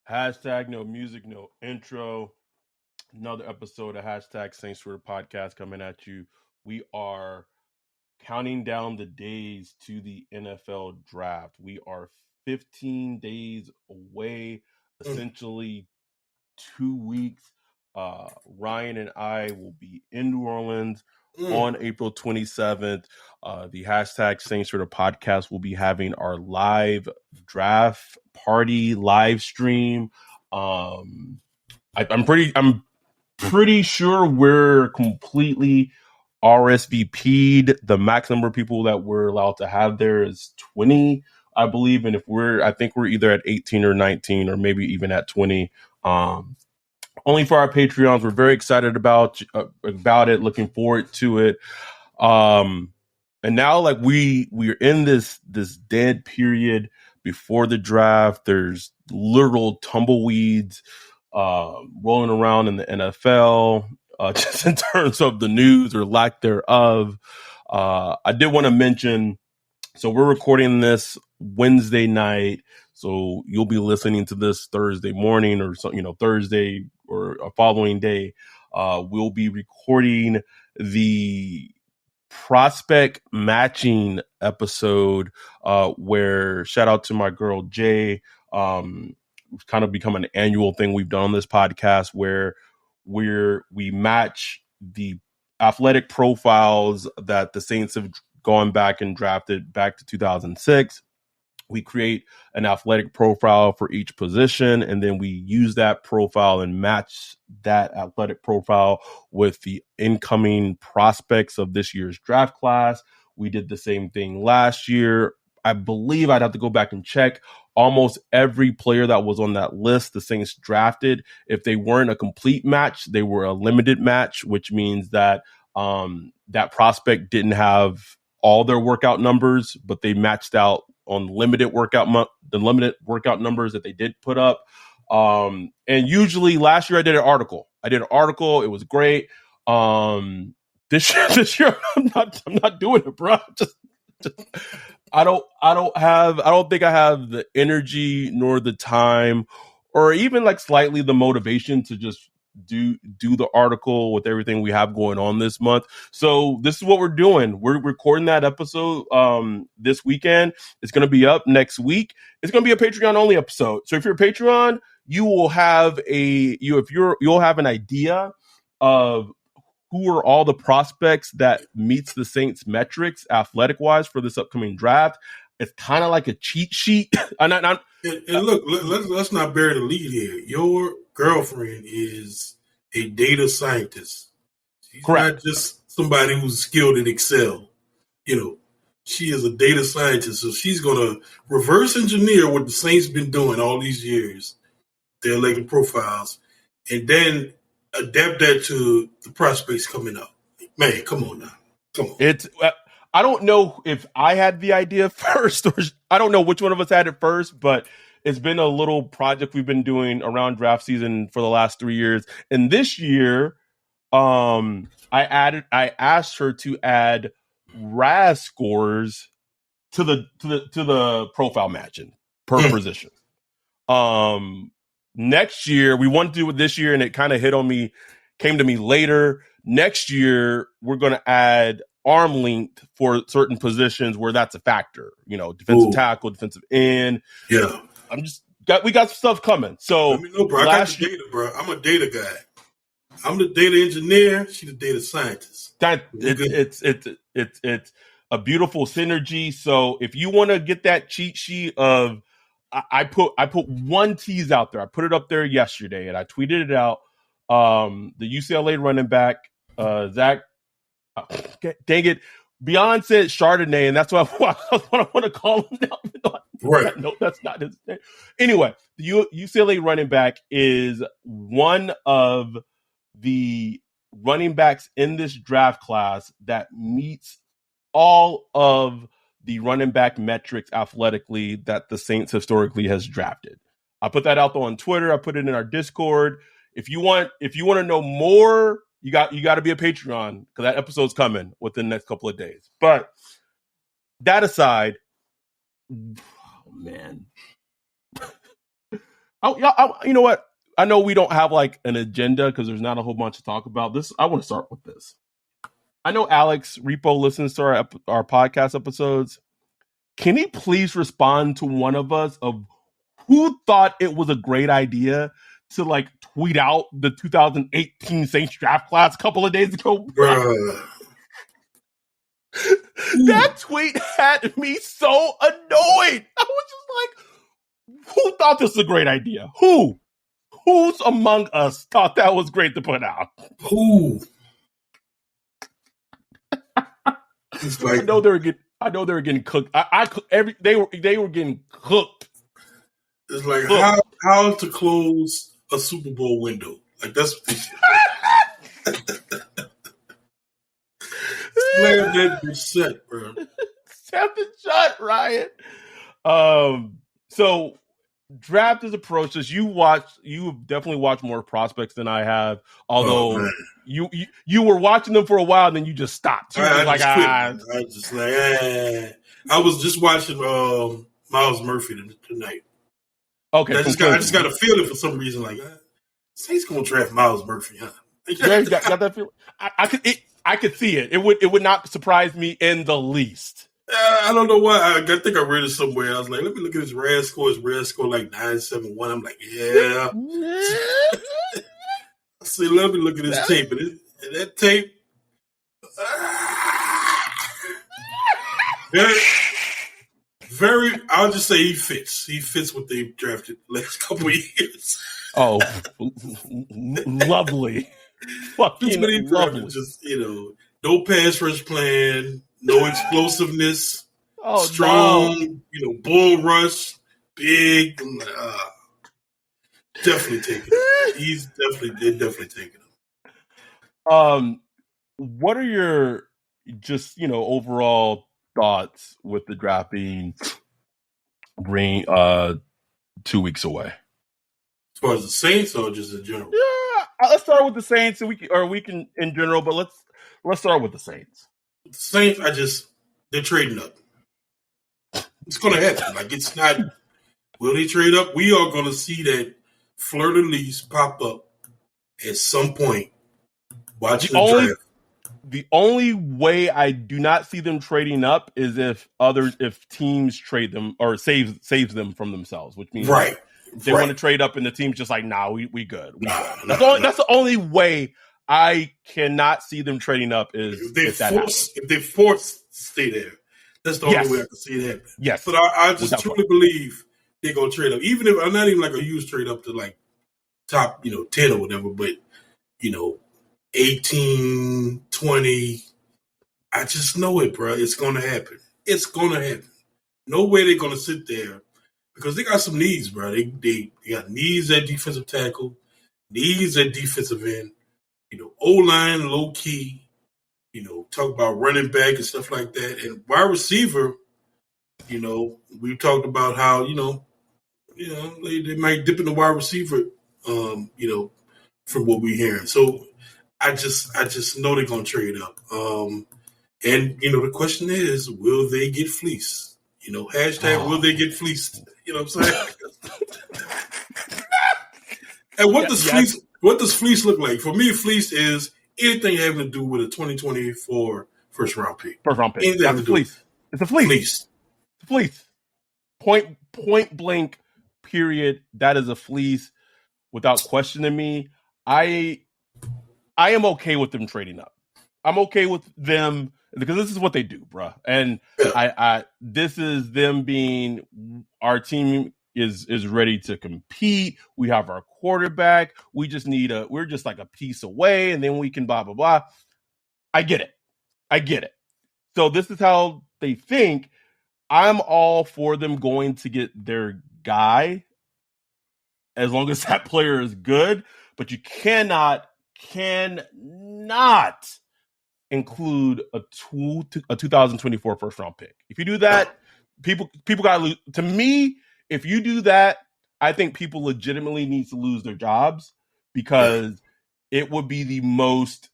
Hashtag no music, no intro. Another episode of hashtag Saints for the podcast coming at you. We are counting down the days to the NFL draft. We are 15 days away, essentially 2 weeks. Ryan and I will be in New Orleans on April 27th. The hashtag Saints for the podcast will be having our live draft party live stream. I'm pretty sure we're completely RSVP'd. The max number of people that we're allowed to have there is 20, I believe. And I think we're either at 18 or 19 or maybe even at 20. Only for our Patreons. We're very excited about it. Looking forward to it. And now like we're in this dead period before the draft. There's literal tumbleweeds rolling around in the NFL, just in terms of the news or lack thereof. I did want to mention, so we're recording this Wednesday night, so you'll be listening to this Thursday morning or Thursday or a following day. We'll be recording the prospect matching episode where shout out to my girl Jay. It's kind of become an annual thing we've done on this podcast where we match the athletic profiles that the Saints have gone back and drafted back to 2006. We create an athletic profile for each position, and then we use that profile and match that athletic profile with the incoming prospects of this year's draft class. We did the same thing last year. I believe I'd have to go back and check. Almost every player that was on that list, the Saints drafted, if they weren't a complete match, they were a limited match, which means that that prospect didn't have all their workout numbers, but they matched out on the limited workout numbers that they did put up. And usually last year I did an article. It was great. This year I'm not doing it, bro. Just I don't think I have the energy nor the time or even like slightly the motivation to just do the article with everything we have going on this month. So this is what we're doing. We're recording that episode this weekend. It's going to be up next week. It's going to be a Patreon only episode. So if you're a Patreon, you will have you'll have an idea of who are all the prospects that meets the Saints metrics athletic wise for this upcoming draft. It's kind of like a cheat sheet. And look, let's not bury the lead here. Your girlfriend is a data scientist. She's correct. Not just somebody who's skilled in Excel. She is a data scientist, so she's going to reverse engineer what the Saints been doing all these years, their elected profiles, and then adapt that to the prospects coming up. Man, come on now. Come on. I don't know if I had the idea first, or I don't know which one of us had it first, but it's been a little project we've been doing around draft season for the last 3 years. And this year, I asked her to add RAS scores to the profile matching per position. Next year, we wanted to do it this year, and it kind of came to me later. Next year, we're going to add arm length for certain positions where that's a factor. Defensive tackle, defensive end. Yeah, we got some stuff coming. So let me know, bro. I got the data, bro. I'm a data guy. I'm the data engineer. She's the data scientist. It's a beautiful synergy. So if you want to get that cheat sheet of, I put one tease out there. I put it up there yesterday, and I tweeted it out. The UCLA running back, Zach. Dang it, Beyond said Chardonnay, and that's what I want to call him now. Right? No, that's not his name. Anyway, the UCLA running back is one of the running backs in this draft class that meets all of the running back metrics athletically that the Saints historically has drafted. I put that out there on Twitter. I put it in our Discord. If you want to know more, you got to be a Patreon because that episode's coming within the next couple of days. But that aside, oh man, You know what? I know we don't have like an agenda because there's not a whole bunch to talk about. This I want to start with this. I know Alex Repo listens to our podcast episodes. Can he please respond to one of us of who thought it was a great idea to like tweet out the 2018 Saints draft class a couple of days ago? Bruh. That tweet had me so annoyed. I was just like, who thought this was a great idea? Who's among us thought that was great to put out? Who? It's like, I know they were getting cooked. They were getting cooked. It's like how to close a Super Bowl window. Like that's what they said. Slam that bitch set, bro. Seven shot, Ryan. So draft is approaches. You definitely watched more prospects than I have. Although you were watching them for a while, and then you just stopped. I was just watching Myles Murphy tonight. Okay, I just got a feeling for some reason like Saints gonna draft Myles Murphy, huh? Yeah, got that feeling. I could see it. It would not surprise me in the least. I don't know why. I think I read it somewhere. I was like, let me look at his RAS score. His RAS score like 971. I'm like, yeah. I said, let me look at his tape. And that tape, I'll just say he fits. He fits what they've drafted the last couple of years. Oh, lovely. Fucking lovely. Just, no pass rush plan, no explosiveness, strong, bull rush, big. Definitely taking him. They're definitely taking him. What are your just, overall thoughts with the draft being 2 weeks away? As far as the Saints or just in general? Yeah, let's start with the Saints, we can in general, but let's start with the Saints. The Saints, they're trading up. It's going to happen. Like, it's not, will they trade up? We are going to see that fleur-de-lis pop up at some point watching the draft. The only way I do not see them trading up is if teams trade them or saves them from themselves, which means they want to trade up and the team's just like, nah, we good. That's the only way I cannot see them trading up is if they force to stay there. That's the only way I can see it happen. Yes. But I just truly believe they're going to trade up. Even if I'm not even like a huge trade up to like top, 10 or whatever, but, 18, 20. I just know it, bro. It's going to happen. It's going to happen. No way they're going to sit there because they got some needs, bro. They got needs at defensive tackle, needs at defensive end, O-line, low key, talk about running back and stuff like that. And wide receiver, we talked about how, they might dip in the wide receiver, from what we're hearing. So I just know they're going to trade up. And, the question is, will they get fleeced? Hashtag will they get fleeced? You know what I'm saying? And what does fleece look like? For me, fleece is anything having to do with a 2024 first round pick. Anything having to do with it's a fleece. It's a fleece. Point blank, period. That is a fleece without questioning me. I am okay with them trading up. I'm okay with them because this is what they do, bruh. And this is them being our team is ready to compete. We have our quarterback. We just we're just like a piece away, and then we can blah blah blah. I get it. So this is how they think. I'm all for them going to get their guy as long as that player is good, but you cannot include a 2024 first round pick. If you do that, people gotta lose. To me, if you do that, I think people legitimately need to lose their jobs because it would be the most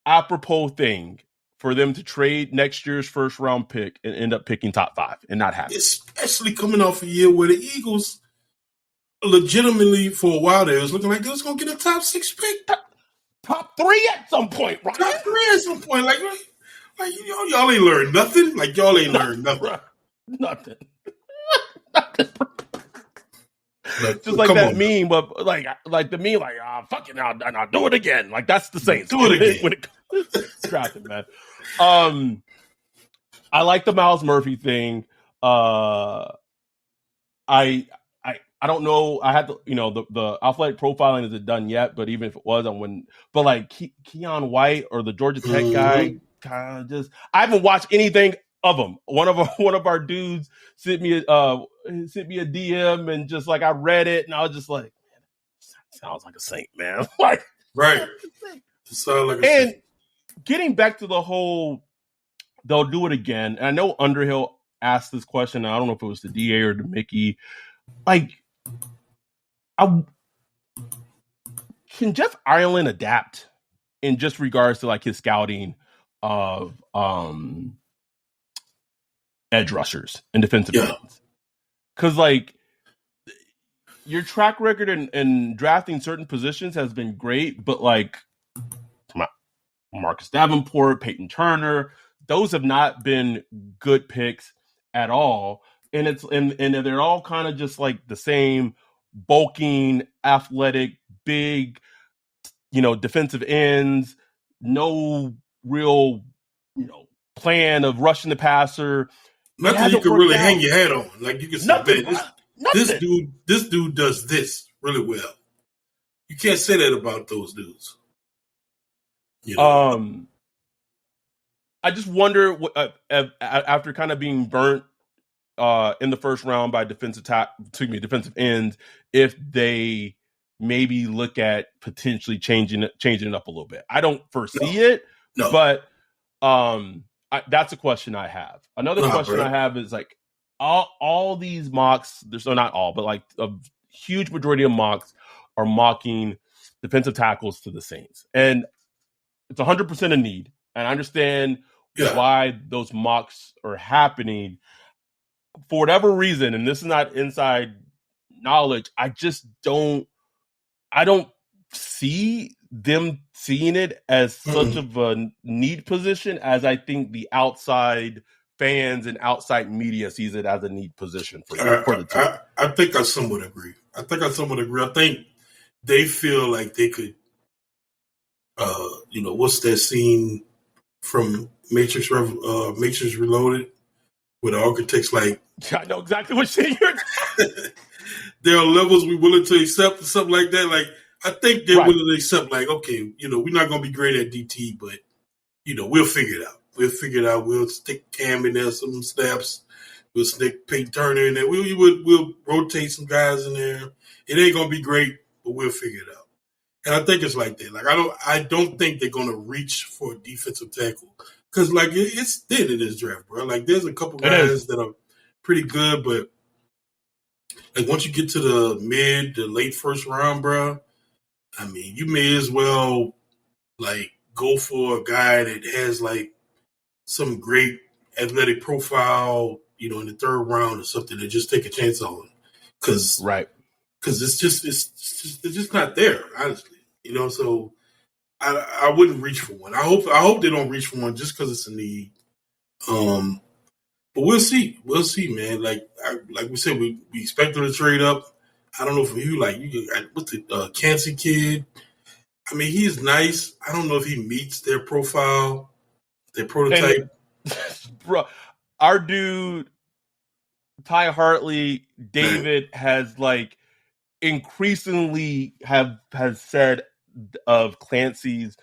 apropos thing for them to trade next year's first round pick and end up picking top 5 and not happen. Especially coming off a year where the Eagles legitimately for a while there, it was looking like they was going to get a top 6 pick. Top 3 at some point, right? Top 3 at some point. Like y'all ain't learned nothing. Like, y'all ain't learned nothing. Bro. Nothing. Like, just like that meme, but like the meme, like fuck it, now do it again. Like that's the Saints. Do it again when it drafted, man. I like the Myles Murphy thing. I don't know. I had to, the athletic profiling isn't done yet, but even if it was, I wouldn't. But like Keon White or the Georgia Tech guy, kind of just. I haven't watched anything of him. One of our dudes sent me a DM and just like I read it and I was just like, man, sounds like a Saint, man. Like right. Sound like a and Saint. Getting back to the whole, they'll do it again. And I know Underhill asked this question. I don't know if it was to DA or to Mickey. Like, can Jeff Ireland adapt in just regards to like his scouting of edge rushers and defensive ends? Because like your track record in drafting certain positions has been great, but like Marcus Davenport, Peyton Turner, those have not been good picks at all. And they're all kind of just like the same bulking, athletic, big, defensive ends, no real, plan of rushing the passer. Nothing you can really hang your head on. Like you can say, nothing, man, this dude does this really well. You can't say that about those dudes. I just wonder after kind of being burnt in the first round by defensive ends, if they maybe look at potentially changing it up a little bit. I don't foresee it, but that's a question I have. Another question I have is like all these mocks. So not all, but like a huge majority of mocks are mocking defensive tackles to the Saints, and it's 100% a need. And I understand why those mocks are happening. For whatever reason, and this is not inside knowledge, I don't see them seeing it as such of a need position as I think the outside fans and outside media sees it as a need position for the team. I think I somewhat agree. I think they feel like they could, what's that scene from Matrix Reloaded where the architect's like, I know exactly what you're there are levels we're willing to accept or something like that. Like, I think they're willing to accept, like, okay, we're not going to be great at DT, but, we'll figure it out. We'll stick Cam in there, some snaps. We'll stick Peyton Turner in there. We'll rotate some guys in there. It ain't going to be great, but we'll figure it out. And I think it's like that. Like, I don't think they're going to reach for a defensive tackle because, like, it's thin in this draft, bro. Like, there's a couple guys that are pretty good, but like once you get to the late first round, bro, I mean, you may as well like go for a guy that has like some great athletic profile, in the third round or something, and just take a chance on. Because it's just not there, honestly. So I wouldn't reach for one. I hope they don't reach for one just because it's a need. But we'll see. We'll see, man. Like we said, we expect them to trade up. I don't know for you, what's the Kancey kid? I mean, he's nice. I don't know if he meets their profile, their prototype. Bro, our dude, Ty Hartley, David has like increasingly has said of Clancy's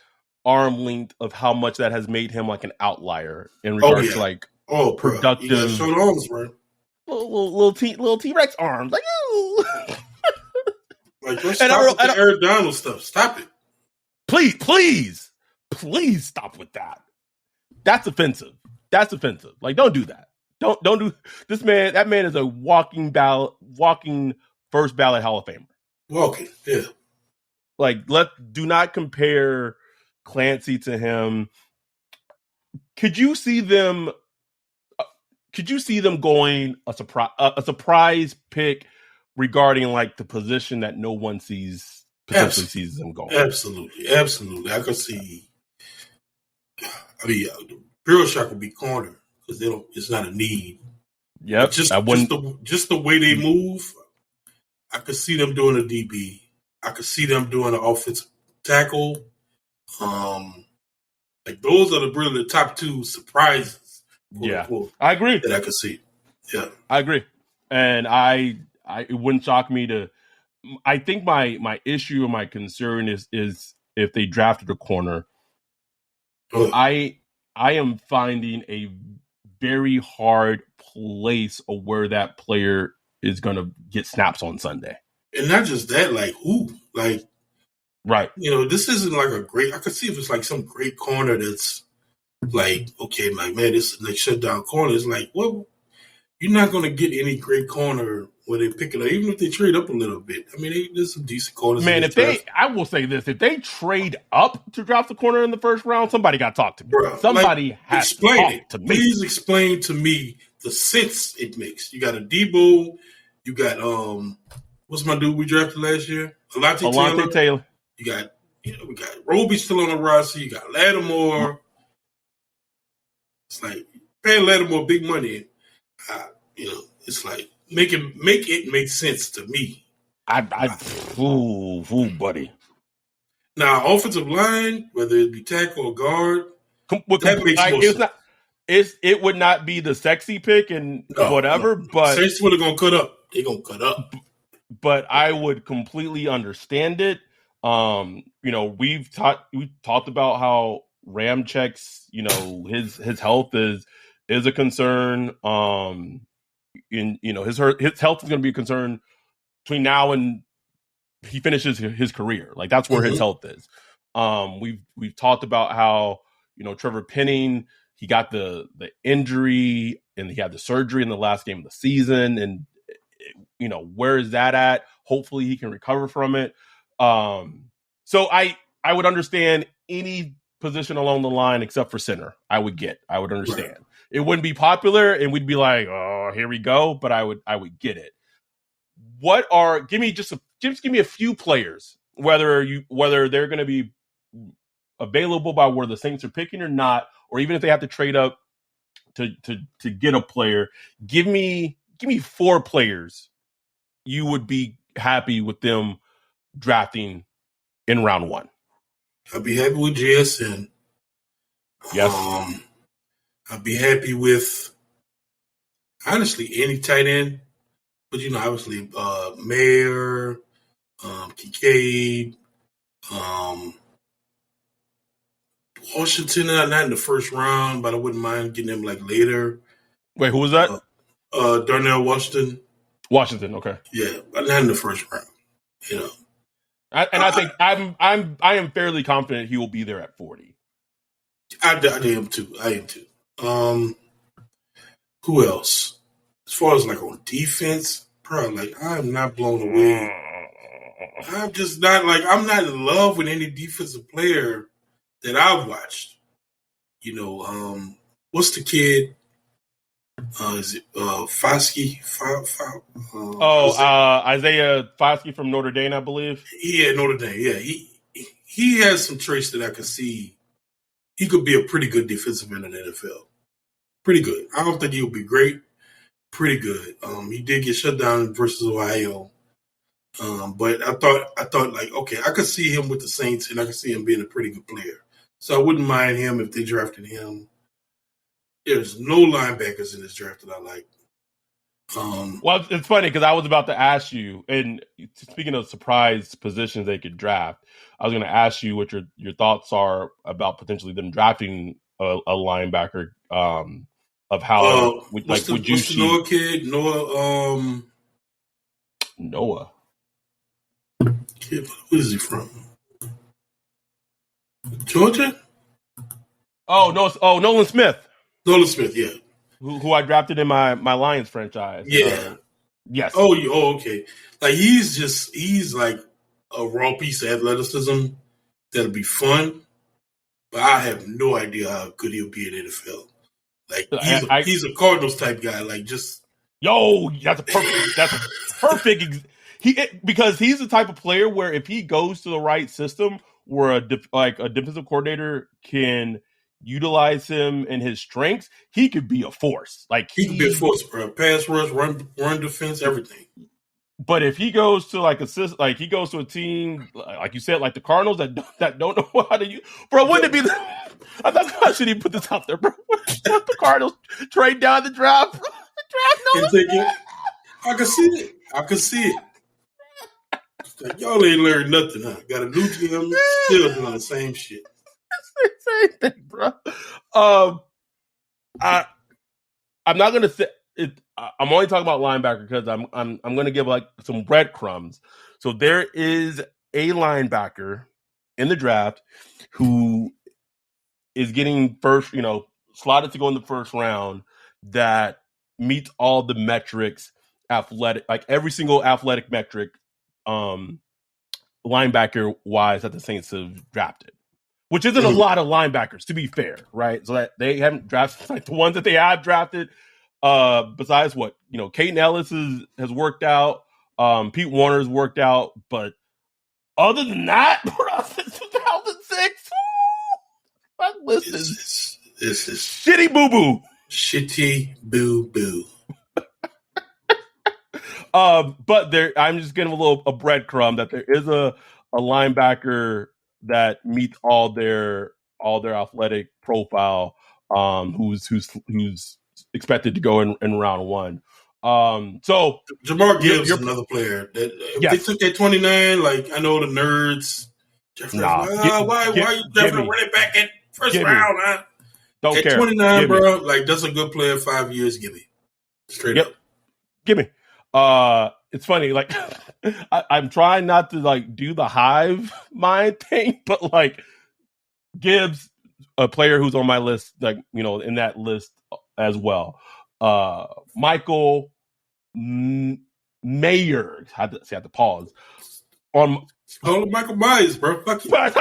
arm length of how much that has made him like an outlier in regards to like productive short arms, man. Little T-Rex arms, like ooh. Like, let's stop with the Eric Donald stuff. Stop it, please stop with that. That's offensive. Like, don't do that. Don't do this, man. That man is a walking first ballot Hall of Famer. Walking, yeah. Like, do not compare Clancy to him. Could you see them going a surprise pick regarding like the position that no one potentially sees them going. Absolutely. I could see. I mean, Bill Shock would be corner because they don't. It's not a need. Yep. Just the way they move, I could see them doing a DB. I could see them doing an offensive tackle. Like those are really the top two surprises. Yeah, I agree. That I could see. Yeah, I agree, and it wouldn't shock me to. I think my issue and my concern is if they drafted a corner. I am finding a very hard place of where that player is going to get snaps on Sunday. And not just that, like who, like, right? You know, this isn't like a great. I could see if it's like some great corner that's like, okay, like man, this is like shutdown corner. It's like, well, you're not going to get any great corner where they pick it up, even if they trade up a little bit. I mean, there's some decent corners. Man, I will say this: if they trade up to draft the corner in the first round, somebody got to talk to me. Bruh, somebody has to talk to me. Please explain to me the sense it makes. You got a Debo, you got what's my dude we drafted last year? Alontae Taylor. You got, we got Roby still on the roster. You got Lattimore. It's like paying Lattimore big money. It's like make it make sense to me. Buddy. Now, offensive line, whether it be tackle or guard, that makes more sense. It would not be the sexy pick and whatever, but Saints would have gonna cut up. They're gonna cut up. But I would completely understand it. We talked about how Ramczyk's, his health is a concern. His health is going to be a concern between now and he finishes his career. Like that's where his health is. We've talked about how Trevor Penning, he got the injury and he had the surgery in the last game of the season, and where is that at? Hopefully he can recover from it. So I would understand any position along the line except for center. I would understand. Right. It wouldn't be popular and we'd be like, oh, here we go. But I would get it. Give me a few players, whether they're going to be available by where the Saints are picking or not, or even if they have to trade up to get a player. Give me 4 players you would be happy with them drafting in round 1. I'd be happy with JSN. Yes. I'd be happy with, honestly, any tight end. But, obviously, Mayer, Kincaid, Washington, not in the first round, but I wouldn't mind getting them, like, later. Wait, who was that? Darnell Washington. Washington, okay. Yeah, but not in the first round, I think I am fairly confident he will be there at 40. I am too. Who else? As far as like on defense, probably like I'm not blown away. I'm just not I'm not in love with any defensive player that I've watched. What's the kid? Is it Foskey? Isaiah Foskey from Notre Dame, I believe. Yeah, Notre Dame. Yeah, he has some traits that I can see. He could be a pretty good defensive end in the NFL. Pretty good. I don't think he'll be great. Pretty good. He did get shut down versus Ohio. But I thought like, okay, I could see him with the Saints and I could see him being a pretty good player. So I wouldn't mind him if they drafted him. There's no linebackers in this draft that I like. Well, it's funny because I was about to ask you, and speaking of surprise positions they could draft, I was going to ask you what your thoughts are about potentially them drafting a linebacker. Of how would you the Noah kid? Noah. Kid, where is he from? Georgia? Nolan Smith. Nolan Smith, yeah. Who I drafted in my Lions franchise. Yeah. Yes. Okay. Like he's like a raw piece of athleticism that'll be fun, but I have no idea how good he'll be in the NFL. Like he's a Cardinals type guy. Like just Yo, that's a perfect. That's a perfect. Because he's the type of player where if he goes to the right system, where a defensive coordinator can utilize him and his strengths, he could be a force. Like He could be a force, bro. Pass rush, run defense, everything. But if he goes to he goes to a team like you said, like the Cardinals that don't know how to use, bro, wouldn't it be? I thought I shouldn't even put this out there, bro. The Cardinals trade down the draft, bro. And take it. I can see it. I can see it. Like, y'all ain't learned nothing, huh? Got a new GM, still doing the same shit. Same thing, bro. I'm not gonna say it. I'm only talking about linebacker because I'm gonna give like some breadcrumbs. So there is a linebacker in the draft who is getting first, slotted to go in the first round that meets all the metrics, athletic, like every single athletic metric, linebacker wise that the Saints have drafted, which isn't a lot of linebackers, to be fair, right? So that they haven't drafted like the ones that they have drafted. Besides what Caden Ellis has worked out, Pete Warner's worked out, but other than that, since 2006, that list is shitty boo boo. Shitty boo boo. But I'm just getting a breadcrumb that there is a linebacker that meets all their athletic profile, who's expected to go in round one. So Jamar Gibbs is another player that they took that 29. Like, I know the nerds. Why are you definitely running back at first round? Huh? Don't at care. 29, bro. Like, that's a good player. 5 years. Give me straight up. Give me. It's funny. Like, I'm trying not to like do the hive mind thing, but like Gibbs, a player who's on my list, like in that list as well. Michael Mayer. I had to pause. On Michael Myers, bro. Fuck you. I'm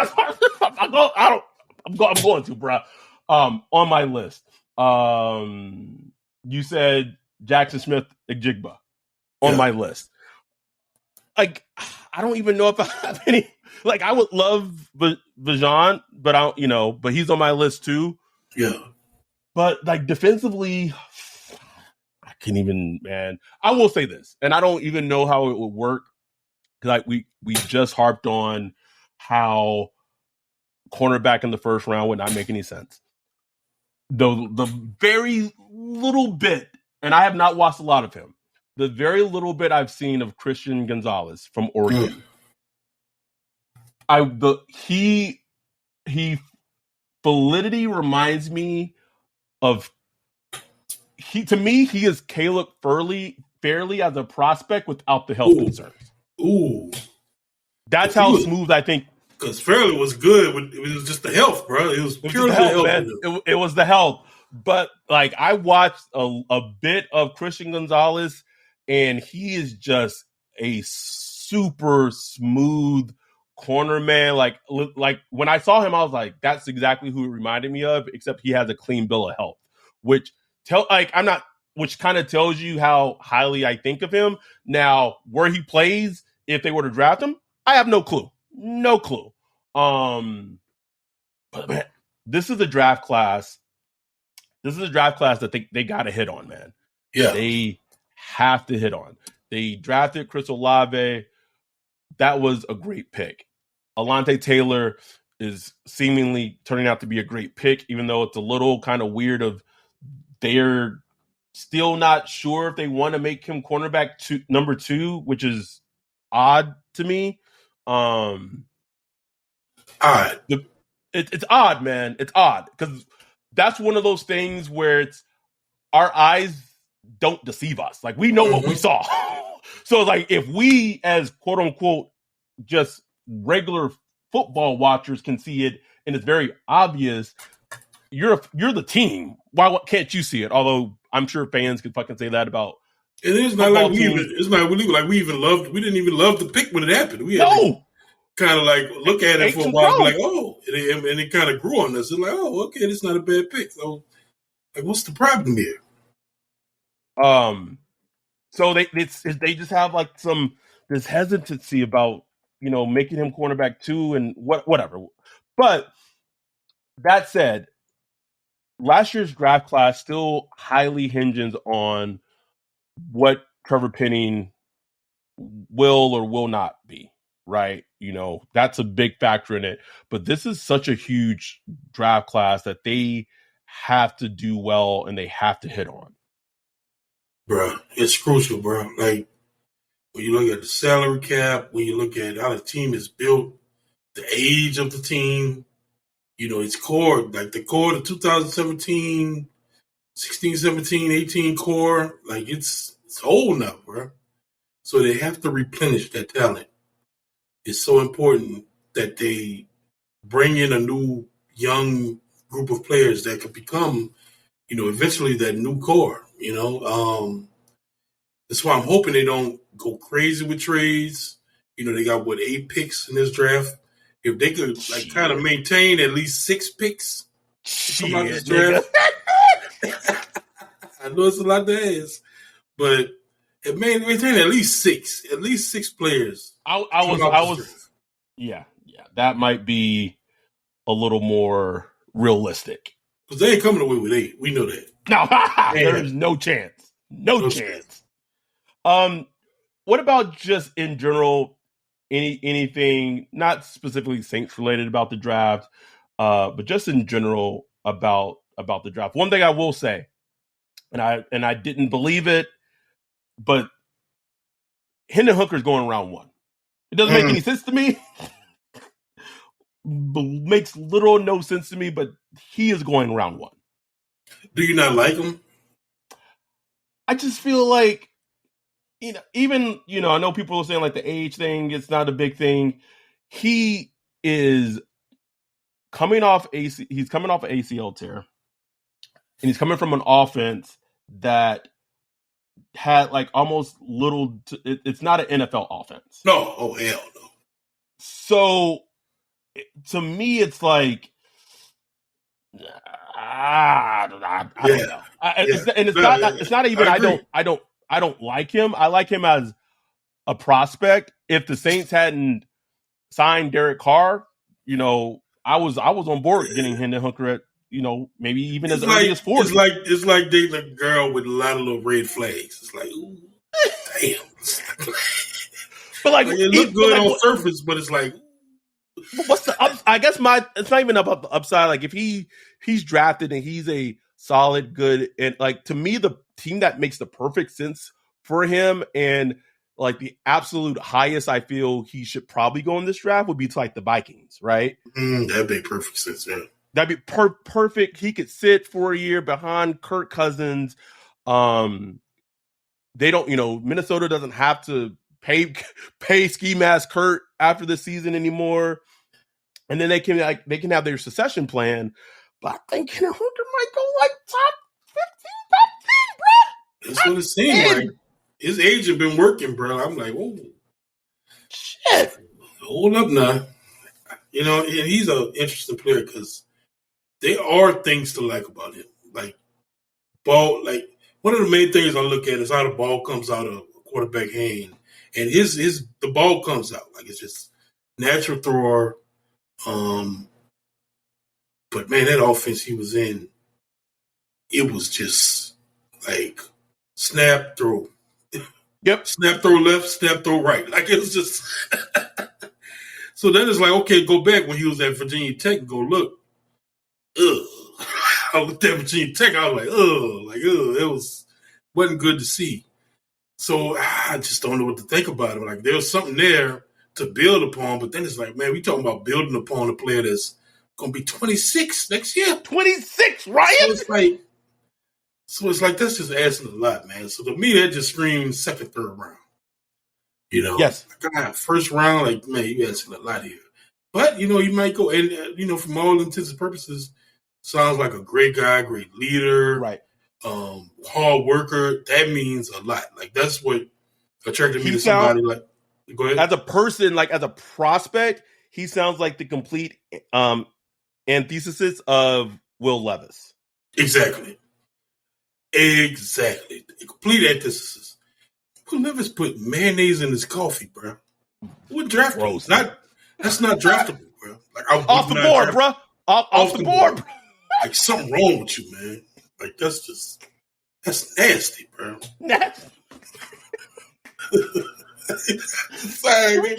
going to, bro. On my list. You said Jackson Smith-Njigba on my list. Like, I don't even know if I have any. Like, I would love Bijan, but but he's on my list too. Yeah. But like defensively, I can't even, man. I will say this, and I don't even know how it would work because like we just harped on how cornerback in the first round would not make any sense. The very little bit, and I have not watched a lot of him. The very little bit I've seen of Christian Gonzalez from Oregon, he validity reminds me of he is Caleb Fairley as a prospect without the health concerns. Ooh, that's how smooth I think. Because Fairley was good, it was just the health, bro. It was purely the health. Man. It was the health, but like I watched a bit of Christian Gonzalez, and he is just a super smooth corner man. Like when I saw him, I was like, that's exactly who it reminded me of, except he has a clean bill of health, which kind of tells you how highly I think of him. Now, where he plays, if they were to draft him, I have no clue. No clue. But man, this is a draft class. This is a draft class that they got to hit on, man. Yeah. They have to hit on. They drafted Chris Olave. That was a great pick. Alontae Taylor is seemingly turning out to be a great pick, even though it's a little kind of weird of they're still not sure if they want to make him cornerback number 2, which is odd to me. Odd. It's odd, man. It's odd because that's one of those things where it's our eyes don't deceive us. Like we know what we saw. So like if we as quote unquote just regular football watchers can see it and it's very obvious, you're the team. Why can't you see it? Although I'm sure fans could fucking say that about. And it's not like we didn't even love the pick when it happened. We had to kind of like look at it for a while, like, oh, and it kind of grew on us. It's like, oh, okay, this is not a bad pick. So, like, what's the problem here? So they just have like this hesitancy about making him cornerback 2 and whatever. But that said, last year's draft class still highly hinges on what Trevor Penning will or will not be, right? That's a big factor in it. But this is such a huge draft class that they have to do well and they have to hit on. Bro, it's crucial, bro. Like, when you look at the salary cap, when you look at how the team is built, the age of the team, its core, like the core of the 2017, 16, 17, 18 core, like it's old now, bro. So they have to replenish that talent. It's so important that they bring in a new young group of players that could become, eventually that new core, That's why I'm hoping they don't go crazy with trades. They got 8 picks in this draft. If they could kind of maintain at least 6 picks to come out of this draft. I know it's a lot to ask, but it maintain at least 6 players. Yeah, that might be a little more realistic. Because they ain't coming away with 8. We know that. No, there's no chance. No chance. What about just in general, anything not specifically Saints related about the draft, but just in general about the draft? One thing I will say, and I didn't believe it, but Hendon Hooker's going round 1. It doesn't make any sense to me. Makes little or no sense to me, but he is going round 1. Do you not like him? I just feel like, even, I know people are saying like the age thing, it's not a big thing. He is coming off he's coming off an ACL tear. And he's coming from an offense that had like almost little, it's not an NFL offense. No, oh hell no. So to me, it's like, I don't know. It's not even, I don't like him. I like him as a prospect. If the Saints hadn't signed Derek Carr, I was on board getting Hendon Hooker at, maybe even as early as 40. It's like dating a girl with a lot of little red flags. It's like, ooh, damn. But like, it looked good on surface, but it's like, what's the up? I guess it's not even about the upside. Like, if he's drafted and he's a solid, good, and like, to me, the team that makes the perfect sense for him and like the absolute highest I feel he should probably go in this draft would be to like the Vikings, right? That'd make perfect sense, yeah. That'd be perfect. He could sit for a year behind Kirk Cousins. They don't, Minnesota doesn't have to pay ski mask Kurt after the season anymore. And then they can have their succession plan. But I think Hendon Hooker might go like top 15, top 10, bro. That's what it seems like. His agent been working, bro. I'm like, whoa. Shit. Hold up now. And he's an interesting player because there are things to like about him. Like, ball, like, one of the main things I look at is how the ball comes out of a quarterback hand. And the ball comes out. Like, it's just natural thrower. But man, that offense he was in, it was just like snap, throw. Yep. Snap, throw left, snap, throw right. Like, it was just. So then it's like, okay, go back when he was at Virginia Tech and go look. Ugh. I looked at Virginia Tech, I was like, it wasn't good to see. So I just don't know what to think about it. Like, there was something there to build upon, but then it's like, man, we talking about building upon a player that's going to be 26 next year. 26, Ryan? So it's like that's just asking a lot, man. So to me, that just screams second, third round. Yes. God, first round, like, man, you asking a lot here. But, you might go, and, from all intents and purposes, sounds like a great guy, great leader. Right. Hard worker. That means a lot. Like, that's what attracted me to somebody like. Go ahead. As a person, like as a prospect, he sounds like the complete antithesis of Will Levis. Exactly. A complete antithesis. Uncle Levis put mayonnaise in his coffee, bro. What draft? Gross. That's not draftable, bro. Like off the board, bro. Off the board, bro. Like something wrong with you, man. Like that's nasty, bro. Nasty. Sorry,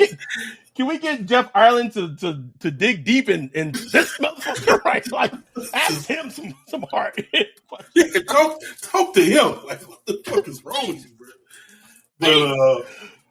can we get Jeff Ireland to dig deep in this motherfucker, right? Like, ask him some hard hit. Yeah, talk to him. Like, what the fuck is wrong with you, bro? But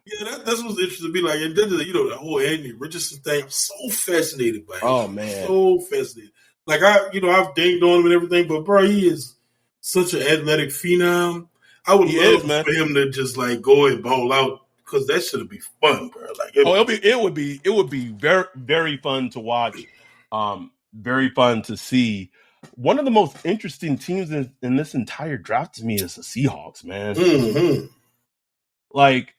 yeah, that's what's interesting to me. Like, and then the whole Anthony Richardson thing. I'm so fascinated by him. Oh man, so fascinated. Like I've dinged on him and everything, but bro, he is such an athletic phenom. I would love for him to just like go and ball out. Because that should be fun, bro. Like it would be very, very fun to watch. Very fun to see. One of the most interesting teams in this entire draft to me is the Seahawks, man. Mm-hmm. Like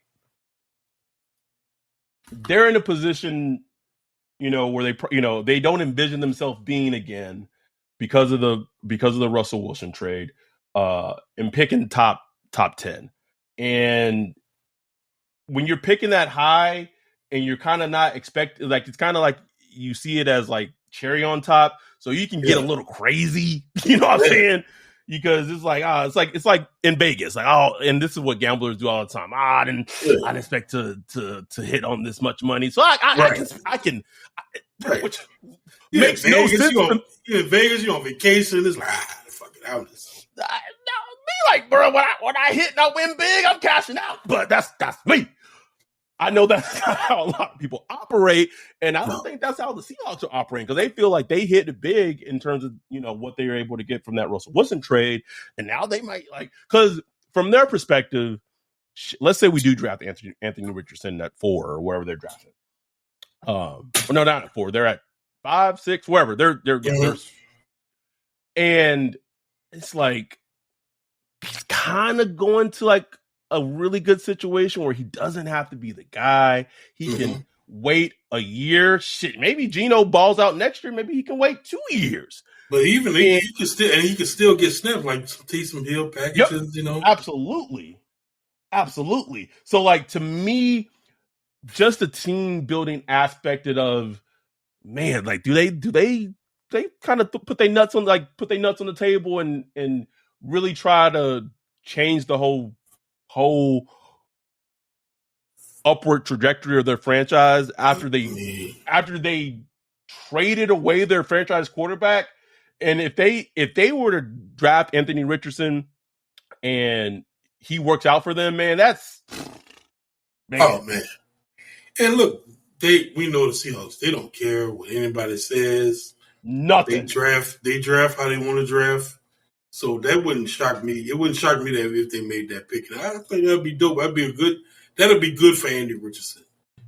they're in a position, where they don't envision themselves being again because of the Russell Wilson trade, and picking top 10. And when you're picking that high and you're kind of not expecting, like, it's kind of like you see it as like cherry on top. So you can get a little crazy, you know what I'm saying? Because it's like, it's like in Vegas, like, and this is what gamblers do all the time. I didn't expect to hit on this much money. So I can which makes no sense. In Vegas, you're on vacation. It's like, fuck it, I'm just. Me like, bro, when I hit and I win big, I'm cashing out. But that's me. I know that's not how a lot of people operate, and I don't think that's how the Seahawks are operating, because they feel like they hit it big in terms of what they were able to get from that Russell Wilson trade, and now they might because from their perspective, let's say we do draft Anthony Richardson at 4 or wherever they're drafting. No, not at 4. They're at 5, 6, wherever they're and it's like he's kind of going to like a really good situation where he doesn't have to be the guy. He can wait a year. Shit, maybe Geno balls out next year. Maybe he can wait 2 years. But even he can still get snapped like some Taysom Hill packages. Absolutely. So like, to me, just a team building aspect of, man, like, do they kind of put their nuts on the table and really try to change the whole upward trajectory of their franchise after they traded away their franchise quarterback. And if they were to draft Anthony Richardson and he works out for them, man, that's oh man. And look, we know the Seahawks, they don't care what anybody says. Nothing. They draft how they want to draft. So that wouldn't shock me. It wouldn't shock me that if they made that pick. And I think that'd be dope. That'd be good for Andy Richardson.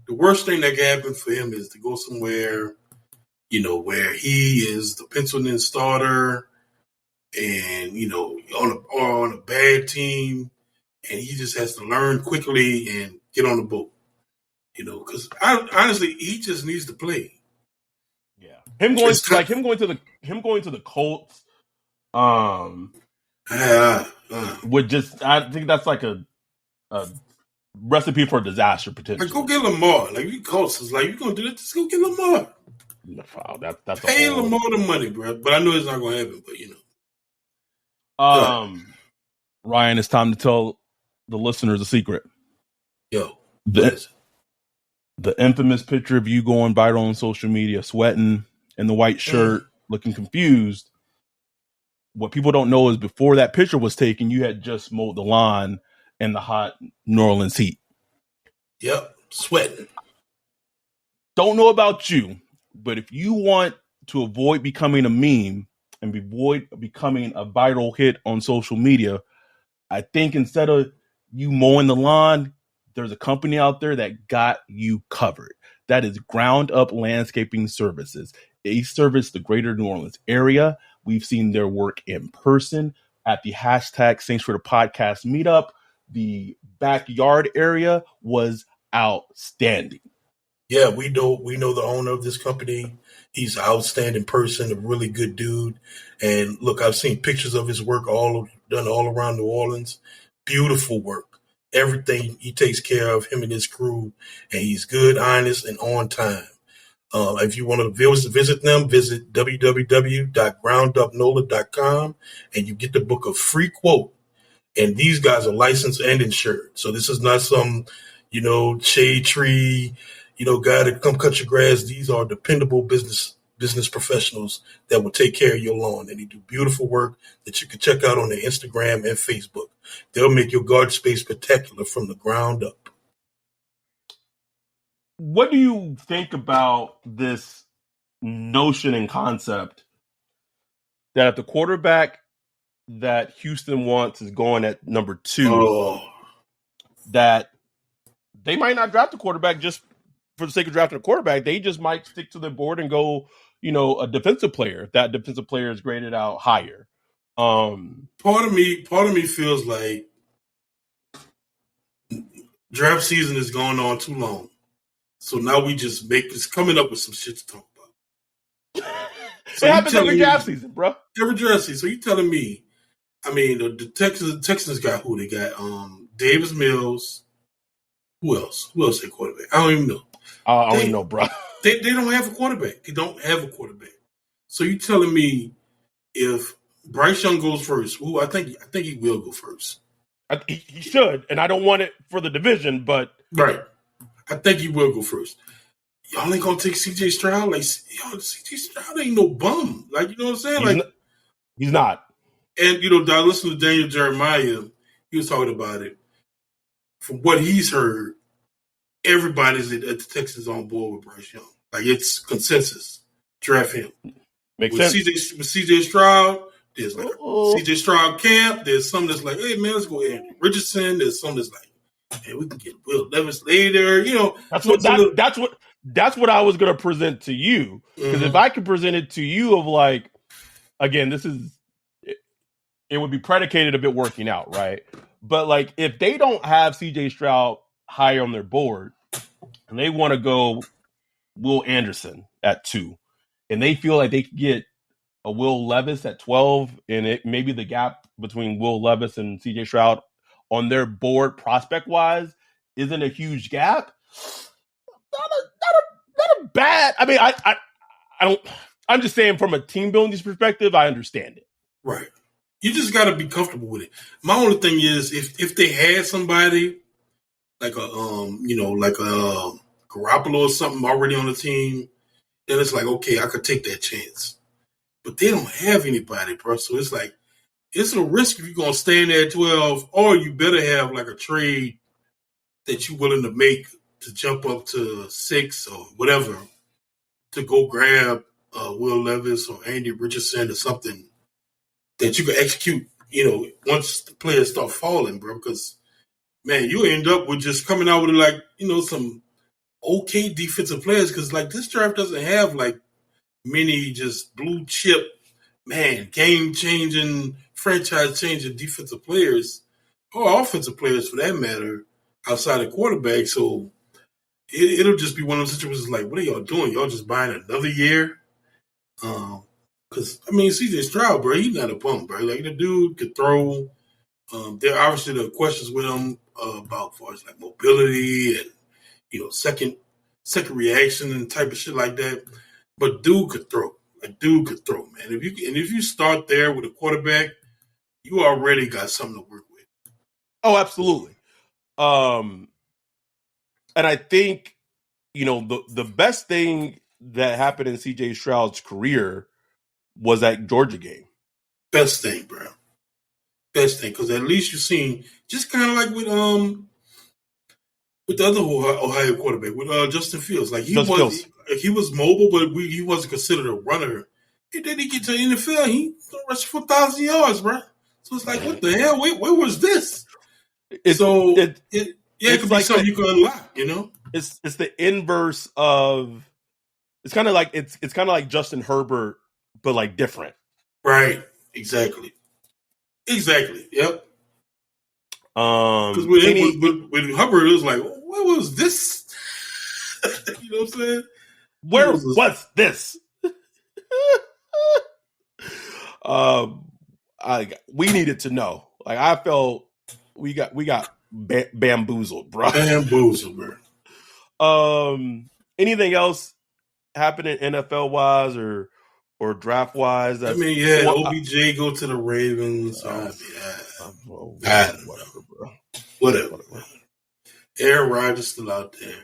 The worst thing that can happen for him is to go somewhere, where he is the penciled in starter and, on a bad team, and he just has to learn quickly and get on the boat. Because honestly, he just needs to play. Yeah. Him going to the Colts. Would just, I think that's like a recipe for disaster potential. Like, go get Lamar. Like, you Colts is like, you gonna do that? Just go get Lamar. No, that's pay Lamar the money, bro. But I know it's not gonna happen. But Ryan, it's time to tell the listeners a secret. Yo, the infamous picture of you going viral on social media, sweating in the white shirt, looking confused. What people don't know is before that picture was taken, you had just mowed the lawn in the hot New Orleans heat. Yep, sweating. Don't know about you, but if you want to avoid becoming a meme and avoid becoming a viral hit on social media, I think instead of you mowing the lawn, there's a company out there that got you covered. That is Ground Up Landscaping Services. They service the greater New Orleans area. We've seen their work in person at the hashtag Saints for the Podcast meetup. The backyard area was outstanding. Yeah, we know the owner of this company. He's an outstanding person, a really good dude. And look, I've seen pictures of his work done all around New Orleans. Beautiful work. everything. He takes care of him and his crew, and he's good, honest, and on time. If you want to visit them, visit www.groundupnola.com, and you get the book a free quote. And these guys are licensed and insured. So this is not some, shade tree, guy to come cut your grass. These are dependable business professionals that will take care of your lawn. And they do beautiful work that you can check out on their Instagram and Facebook. They'll make your garden space spectacular from the ground up. What do you think about this notion and concept that if the quarterback that Houston wants is going at number 2, that they might not draft a quarterback just for the sake of drafting a quarterback? They just might stick to their board and go, a defensive player. If that defensive player is graded out higher. Part of me feels like draft season is going on too long. So now we just it's coming up with some shit to talk about. So it happens every draft season, bro. Every draft season. So you telling me, the Texans got who? They got Davis Mills. Who else? Who else they quarterback? I don't even know. I don't even know, bro. They don't have a quarterback. They don't have a quarterback. So you telling me if Bryce Young goes first, who I think he will go first. He should, and I don't want it for the division, but right. I think he will go first. Y'all ain't gonna take C.J. Stroud. Like, C.J. Stroud ain't no bum. Like, you know what I'm saying? He's not. And I listened to Daniel Jeremiah. He was talking about it. From what he's heard, everybody's at the Texans on board with Bryce Young. Like, it's consensus. Draft him. Makes sense. With C.J. Stroud, there's like C.J. Stroud camp. There's some that's like, hey man, let's go Andy Richardson. There's some that's like, hey, we can get Will Levis later. That's what I was gonna present to you. Because if I could present it to you of like, again, it would be predicated a bit working out, right? But like, if they don't have C.J. Stroud high on their board, and they want to go Will Anderson at 2, and they feel like they could get a Will Levis at 12, and maybe the gap between Will Levis and C.J. Stroud on their board prospect wise isn't a huge gap. Not a bad. I mean, I don't. I'm just saying from a team building perspective, I understand it. Right. You just got to be comfortable with it. My only thing is if they had somebody like a Garoppolo or something already on the team, then it's like, okay, I could take that chance. But they don't have anybody, bro. So it's like, it's a risk if you're going to stay in there at 12, or you better have like a trade that you're willing to make to jump up to 6 or whatever to go grab Will Levis or Andy Richardson or something that you can execute, once the players start falling, bro. Because, man, you end up with just coming out with like, some okay defensive players. Because, like, this draft doesn't have like many just blue chip, man, game-changing, franchise-changing defensive players or offensive players for that matter outside of quarterback. So it'll just be one of those situations like, what are y'all doing? Y'all just buying another year? Because, C.J. Stroud, bro, he's not a bum, bro. Like, the dude could throw. There obviously the questions with him about far as like mobility and, second reaction and type of shit like that. But dude could throw. Like, dude could throw, man. If you start there with a quarterback, you already got something to work with. Oh, absolutely. And I think, the best thing that happened in C.J. Stroud's career was that Georgia game. Best thing, bro. Best thing, because at least you've seen, just kind of like with the other Ohio quarterback, with Justin Fields. Like, he was mobile, but he wasn't considered a runner. And then he get to the NFL, he rushed for 1,000 yards, bro. So it's like, what the hell? Where was this? It could be like something you can unlock, It's the inverse of. It's kind of like Justin Herbert, but like different. Right. Exactly. Yep. Because with Hubbard, it was like, what was this? You know what I'm saying? Where was this? We needed to know. Like, I felt we got bamboozled, bro. Bamboozled, bro. Anything else happening NFL wise or draft wise? I mean, yeah, OBJ go to the Ravens. Whatever, bro. Whatever. Aaron Rodgers still out there.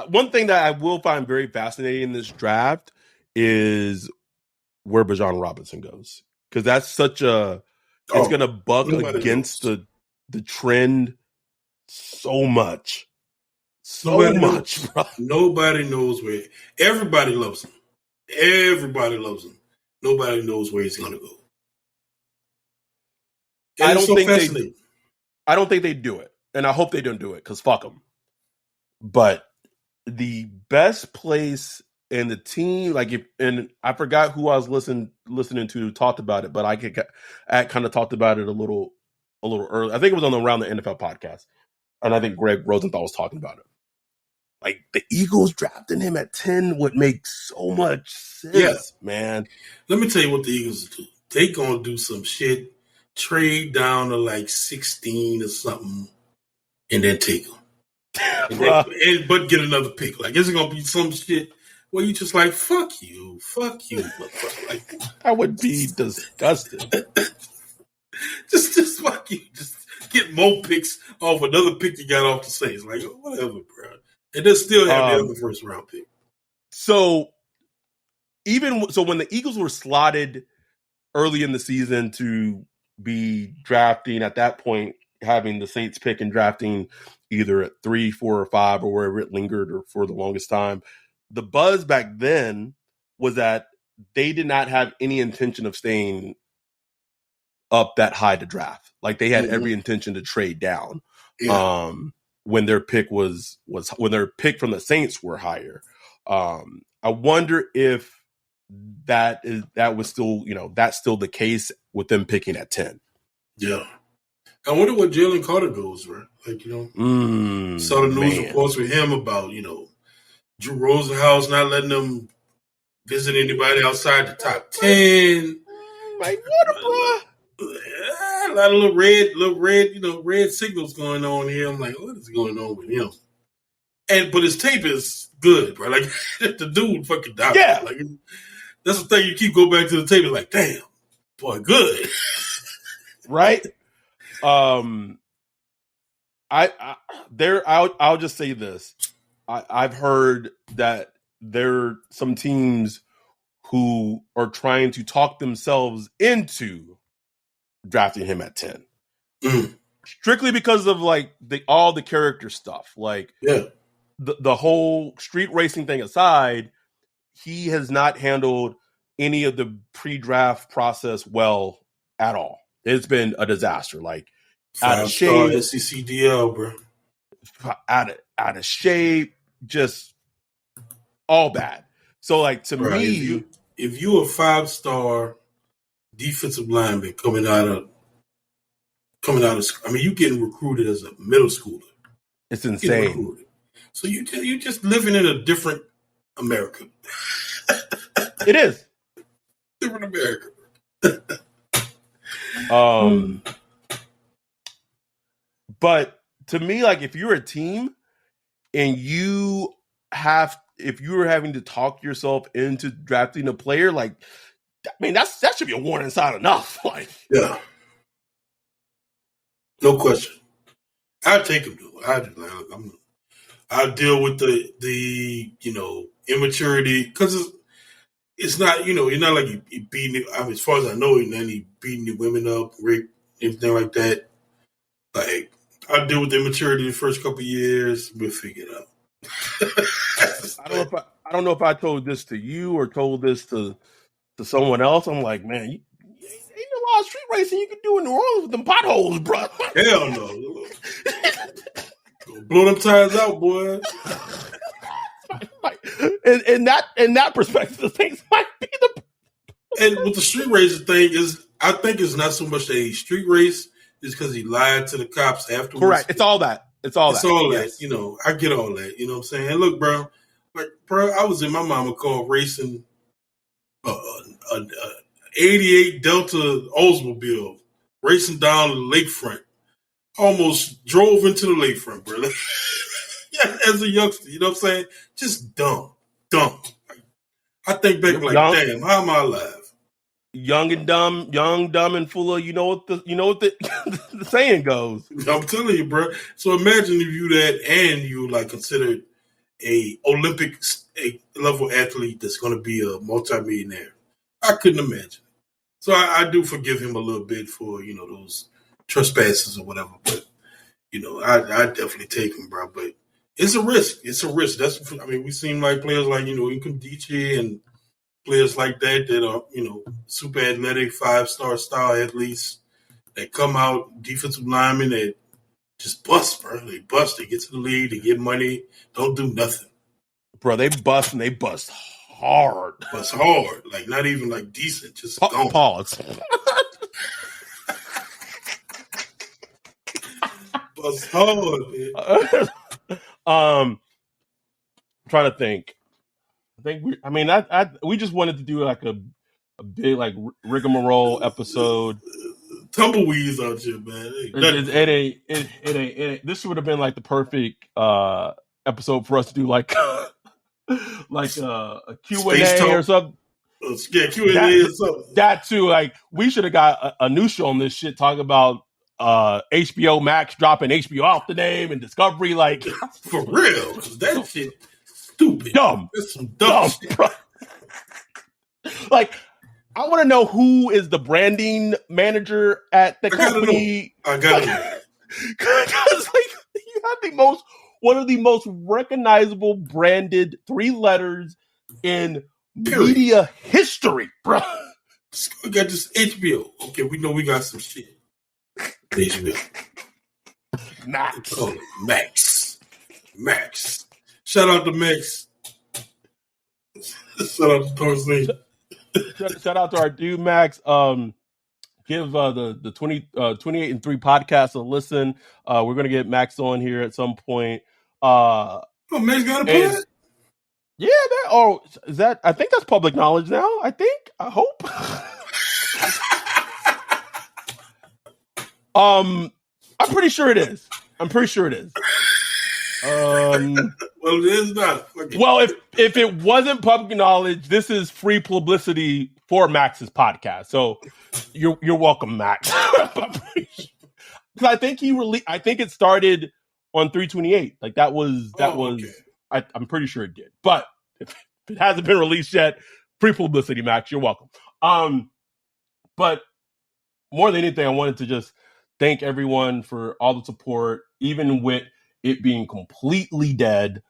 One thing that I will find very fascinating in this draft is where Bijan Robinson goes, because that's such a it's going to buck against the trend so much, bro. Nobody knows where. Everybody loves him. Everybody loves him. Nobody knows where he's going to go. And I don't think they do it, and I hope they don't do it because fuck them. But the best place in the team, and I forgot who I was listening to talked about it, but I kind of talked about it a little early. I think it was around the NFL podcast, and I think Greg Rosenthal was talking about it. Like, the Eagles drafting him at 10 would make so much sense, man. Let me tell you what the Eagles do. They gonna do some shit, trade down to like 16 or something, and then take him. But get another pick. Like, is it gonna be some shit where you just like, fuck you, motherfucker. Like, that would be disgusting. just fuck you. Just get more picks off another pick you got off the Saints. Like, whatever, bro. And they still have the other first round pick. So when the Eagles were slotted early in the season to be drafting at that point, having the Saints pick and drafting either at 3, 4, or 5 or wherever it lingered or for the longest time, the buzz back then was that they did not have any intention of staying up that high to draft. Like, they had every intention to trade down. Yeah. When their pick was when their pick from the Saints were higher. I wonder if that was still, that's still the case with them picking at 10. Yeah. I wonder what Jalen Carter goes, right? Like, saw the news reports with him about, Drew Rosenhaus not letting them visit anybody outside the top 10. Like, what, bro? A lot of little red signals going on here. I'm like, what is going on with him? But his tape is good, bro. Like, the dude fucking died. Yeah. Like, that's the thing. You keep going back to the tape. It's like, damn, boy, good. Right? I'll just say this. I've heard that there are some teams who are trying to talk themselves into drafting him at 10. Strictly because of all the character stuff. Like, the whole street racing thing aside, he has not handled any of the pre-draft process well at all. It's been a disaster. Like, out of shape, SEC DL, bro. Out of shape, just all bad. So, like, to me, if you a 5-star defensive lineman coming out of, I mean, you getting recruited as a middle schooler. It's insane. So you just living in a different America. It is different America. But to me, like, if you're a team and if you're having to talk yourself into drafting a player, like, I mean, that should be a warning sign enough. Like, yeah, no question. I take him though. I deal with the immaturity, because it's not, you're not like you beating. I mean, as far as I know, you're not beating the women up, rape, anything like that. Like, I deal with the immaturity the first couple of years. We'll figure it out. I don't know if I told this to you or told this to someone else. I'm like, man, ain't a lot of street racing you can do in New Orleans with them potholes, bro. Hell no. Blow them tires out, boy. In that perspective, the things might be the. And with the street racing thing I think it's not so much a street race, it's because he lied to the cops afterwards. Correct. It's all that. It's all yes. that. I get all that. You know what I'm saying? And look, bro, I was in my mama car racing an 88 Delta Oldsmobile racing down the lakefront. Almost drove into the lakefront, bro. Yeah, as a youngster, you know what I'm saying? Just dumb. I think back like, damn, how am I alive? Young, dumb, and full of you know what the the saying goes. I'm telling you, bro. So imagine if you that and you like considered a Olympic level athlete that's going to be a multimillionaire. I couldn't imagine. So I do forgive him a little bit for those trespasses or whatever. But I definitely take him, bro. But it's a risk. It's a risk. We seen like players like Nkemdiche and players like that are super athletic, 5-star style athletes that come out, defensive linemen that just bust, bro. They bust. They get to the league. They get money. Don't do nothing, bro. They bust and they bust hard. Bust hard, like not even like decent. Just gone. Pause. Bust hard, man. Trying to think. We just wanted to do like a big like rigmarole episode. Tumbleweeds out here, man. It ain't. This would have been like the perfect episode for us to do like like a Q&A or something. Yeah, Q&A or something. That too. Like we should have got a new show on this shit talking about HBO Max dropping HBO off the name and Discovery. Like for real, that shit stupid. Dumb. That's some dumb shit. Bro. Like, I want to know who is the branding manager at the company. I got it. Because like you have one of the most recognizable branded 3 letters in media history, bro. We got this HBO. Okay, we know we got some shit. HBO. Max. Oh, Max. Shout out to Max. Shout out to Tarzan. Shout out to our dude Max. Give the 28 and 3 podcast a listen. We're gonna get Max on here at some point. Max got a pod? Yeah, is that? I think that's public knowledge now. I hope. I'm pretty sure it is. Well, it is not. Okay. Well, if it wasn't public knowledge, this is free publicity for Max's podcast. So you're welcome, Max. Because I think I think it started on 3/28. Like that was. Okay. I'm pretty sure it did. But if it hasn't been released yet, free publicity, Max. You're welcome. But more than anything, I wanted to just thank everyone for all the support, even with it being completely dead.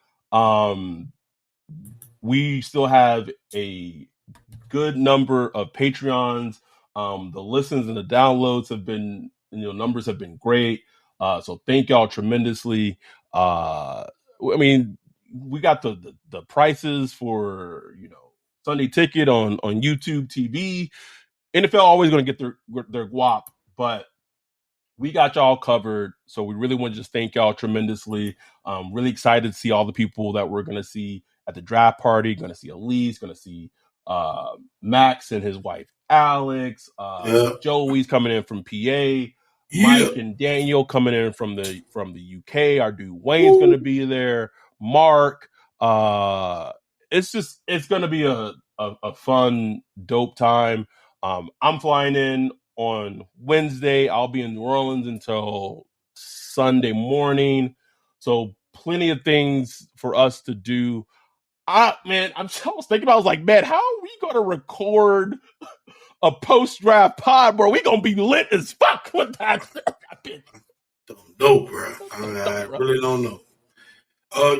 We still have a good number of Patreons. The listens and the downloads have been, numbers have been great. So thank y'all tremendously. We got the prices for, Sunday Ticket on YouTube TV. NFL always going to get their guap, but we got y'all covered. So we really want to just thank y'all tremendously. Really excited to see all the people that we're going to see at the draft party. Going to see Elise, going to see Max and his wife, Alex. Joey's coming in from PA. Mike and Daniel coming in from the UK. Our dude Wayne's going to be there. Mark. It's going to be a fun, dope time. I'm flying in on Wednesday. I'll be in New Orleans until Sunday morning. So plenty of things for us to do. I was thinking, I was like, man, how are we going to record a post-draft pod, bro? We going to be lit as fuck with that. Don't know, bro. I really don't know.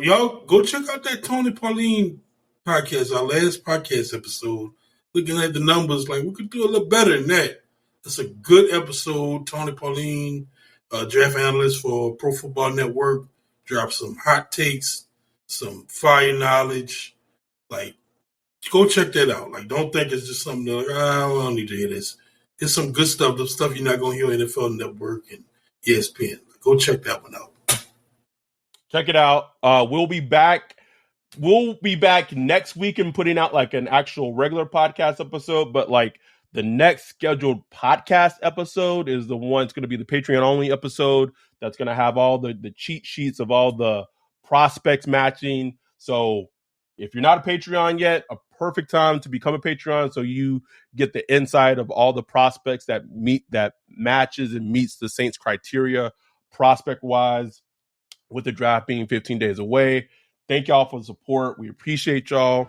Y'all go check out that Tony Pauline podcast, our last podcast episode. Looking at the numbers, like we could do a little better than that. It's a good episode. Tony Pauline, draft analyst for Pro Football Network, dropped some hot takes, some fire knowledge. Like, go check that out. Like, don't think it's just something like, I don't need to hear this. It's some good stuff, the stuff you're not going to hear on NFL Network and ESPN. Go check that one out. Check it out. We'll be back. We'll be back next week and putting out like an actual regular podcast episode, but like The next scheduled podcast episode is the one that's going to be the Patreon only episode. That's going to have all the cheat sheets of all the prospects matching. So if you're not a Patreon yet, a perfect time to become a Patreon so you get the insight of all the prospects that matches and meets the Saints criteria prospect wise, with the draft being 15 days away. Thank y'all for the support. We appreciate y'all.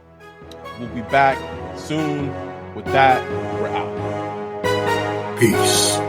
We'll be back soon. With that, we're out. Peace.